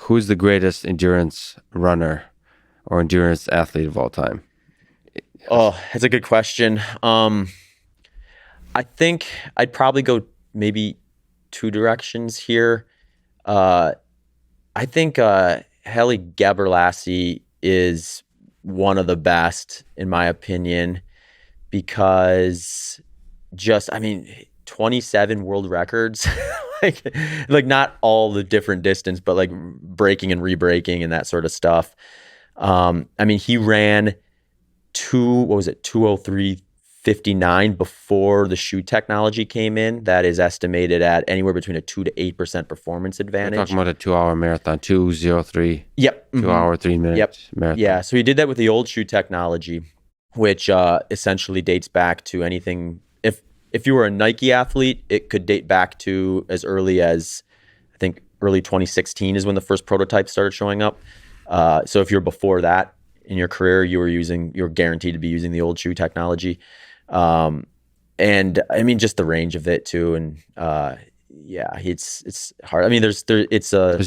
Who's the greatest endurance runner or endurance athlete of all time? Oh, that's a good question. I think I'd probably go maybe two directions here. Uh, I think Heli Gebrselassie is one of the best, in my opinion, because I mean, 27 world records, like, like not all the different distance, but like breaking and re-breaking and that sort of stuff. I mean, he ran what was it, 2:03:59 before the shoe technology came in. That is estimated at anywhere between a 2 to 8% performance We're talking advantage. about a 2 hour marathon, 2:03. Yep. 2 hour, 3 minute Yep. marathon. Yeah. So he did that with the old shoe technology, which essentially dates back to anything. If you were a Nike athlete, it could date back to as early as, I think, early 2016 is when the first prototype started showing up. So if you're before that in your career, you're guaranteed to be using the old shoe technology. And I mean, just the range of it too. And yeah, it's hard. I mean, Is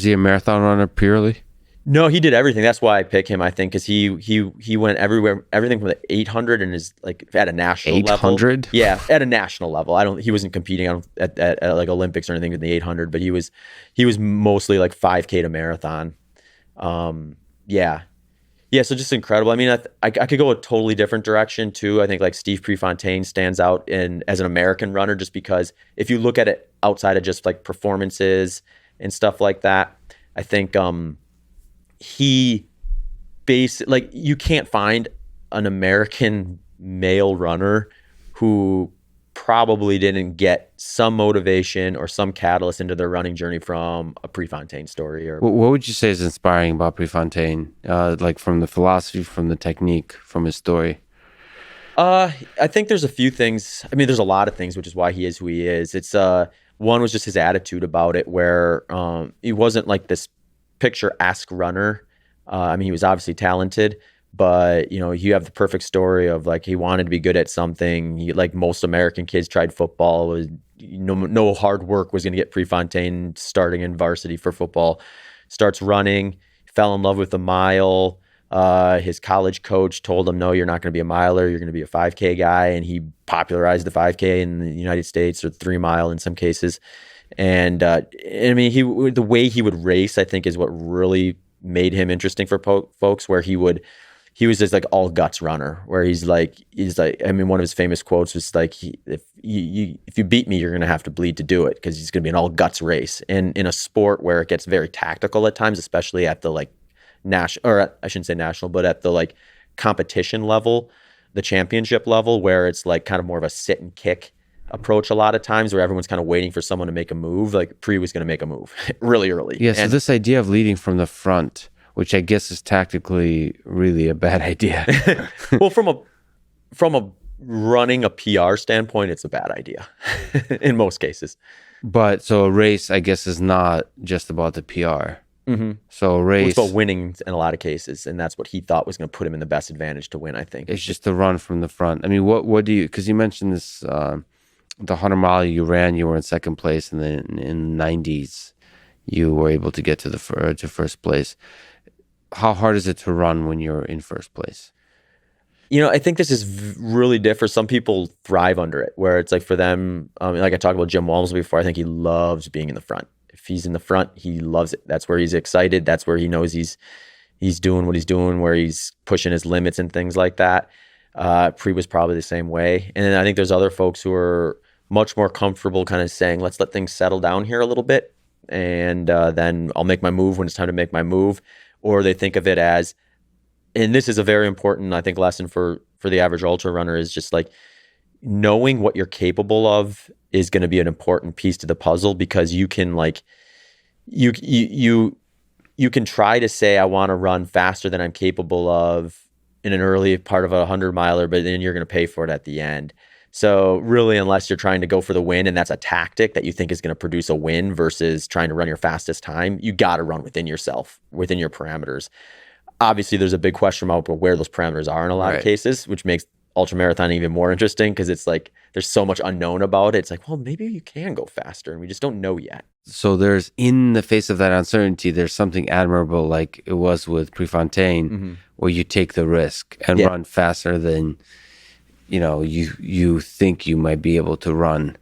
he a marathon runner purely? No, he did everything. That's why I pick him, I think, because he went everywhere, everything from the 800 and is like at a national level. 800? Yeah, at a national level. He wasn't competing at like Olympics or anything in the 800, but he was mostly like 5K to marathon. Yeah. Yeah, so just incredible. I mean, I could go a totally different direction too. I think like Steve Prefontaine stands out as an American runner just because if you look at it outside of just like performances and stuff like that, I think like you can't find an American male runner who probably didn't get some motivation or some catalyst into their running journey from a Prefontaine story. Or What would you say is inspiring about Prefontaine? Like from the philosophy, from the technique, from his story? I think there's a few things. I mean, there's a lot of things, which is why he is who he is. It's one was just his attitude about it, where he wasn't like this picturesque runner. I mean, he was obviously talented, but you have the perfect story of like he wanted to be good at something. Like most American kids tried football. Was no hard work was going to get Prefontaine starting in varsity for football. Starts running, fell in love with the mile. His college coach told him, "No, you're not going to be a miler. You're going to be a 5K guy." And he popularized the 5K in the United States, or 3 mile in some cases. And I mean, the way he would race, I think, is what really made him interesting for folks. Where he was just like all guts runner. Where he's like, I mean, one of his famous quotes was like, "If you beat me, you're going to have to bleed to do it," because he's going to be an all guts race. And in a sport where it gets very tactical at times, especially at the like I shouldn't say national, but at the like competition level, the championship level, where it's like kind of more of a sit and kick approach a lot of times, where everyone's kind of waiting for someone to make a move. Like Pre was going to make a move really early. Yeah, so this idea of leading from the front, which I guess is tactically really a bad idea. Well, from a running a PR standpoint, it's a bad idea in most cases. But so a race, I guess, is not just about the PR. Mm-hmm. So a race, it's about winning in a lot of cases, and that's what he thought was going to put him in the best advantage to win, I think. It's just to run from the front. I mean, what do you, because you mentioned this, the 100 mile you ran, you were in second place, and then in the 90s, you were able to get to first place. How hard is it to run when you're in first place? I think this is really different. Some people thrive under it, where it's like for them, like I talked about Jim Walmsley before, I think he loves being in the front. If he's in the front, he loves it. That's where he's excited. That's where he knows he's doing what he's doing, where he's pushing his limits and things like that. Pre was probably the same way. And then I think there's other folks who are much more comfortable kind of saying, let's let things settle down here a little bit, and then I'll make my move when it's time to make my move. Or they think of it as, and this is a very important, I think, lesson for the average ultra runner, is just like knowing what you're capable of is going to be an important piece to the puzzle, because you can like, you can try to say, I want to run faster than I'm capable of in an early part of a 100 miler, but then you're going to pay for it at the end. So really, unless you're trying to go for the win, and that's a tactic that you think is going to produce a win versus trying to run your fastest time, you got to run within yourself, within your parameters. Obviously, there's a big question about where those parameters are in a lot of cases, which makes ultramarathon even more interesting, because it's like there's so much unknown about it. It's like, well, maybe you can go faster, and we just don't know yet. so there's, in the face of that uncertainty, there's something admirable, like it was with Prefontaine, Mm-hmm. where you take the risk and Yeah. run faster than you think you might be able to run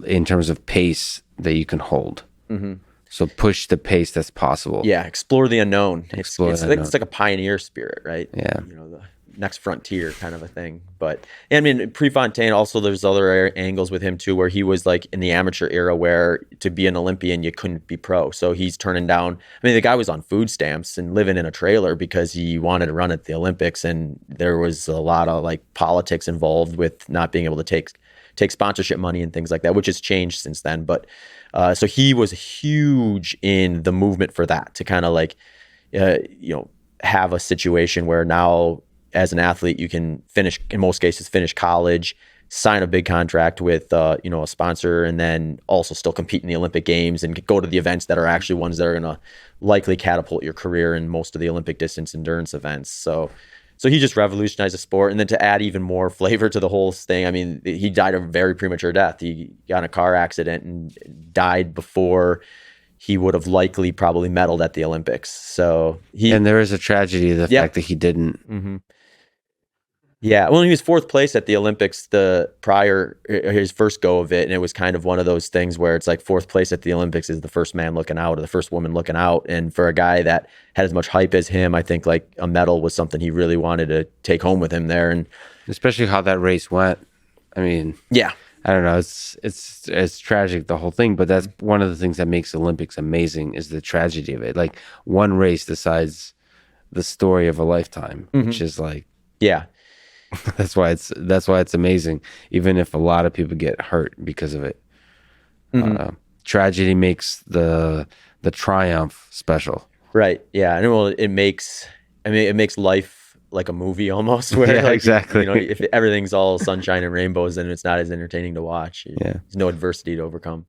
in terms of pace that you can hold. Mm-hmm. So push the pace that's possible. Yeah, explore the unknown. Explore It's the like unknown. it's like a pioneer spirit, right? Yeah. The next frontier kind of a thing. But I mean, Prefontaine also, there's other angles with him too, where he was like in the amateur era, where to be an Olympian you couldn't be pro. So he's turning down. I mean, the guy was on food stamps and living in a trailer because he wanted to run at the Olympics, and there was a lot of like politics involved with not being able to take sponsorship money and things like that, which has changed since then. But so he was huge in the movement for that, to kind of like, have a situation where now as an athlete, you can finish, in most cases, finish college, sign a big contract with, a sponsor, and then also still compete in the Olympic Games and go to the events that are actually ones that are going to likely catapult your career in most of the Olympic distance endurance events. So he just revolutionized the sport. And then to add even more flavor to the whole thing, I mean, he died a very premature death. He got in a car accident and died before he would have likely probably medaled at the Olympics. So And there is a tragedy of the Yeah. fact that he didn't. Mm-hmm. Yeah, well, he was fourth place at the Olympics the prior his first go of it, and it was kind of one of those things where it's like fourth place at the Olympics is the first man looking out or the first woman looking out, and for a guy that had as much hype as him, I think like a medal was something he really wanted to take home with him there, and Especially how that race went. I mean, yeah, I don't know. It's tragic, the whole thing, but that's one of the things that makes Olympics amazing, is the tragedy of it. Like, one race decides the story of a lifetime, which is like, yeah, that's why it's amazing, even if a lot of people get hurt because of it. Tragedy makes the triumph special. right, yeah, and well, it makes life like a movie almost, where Yeah, like, exactly. if everything's all sunshine and rainbows, then it's not as entertaining to watch. Yeah. There's no adversity to overcome.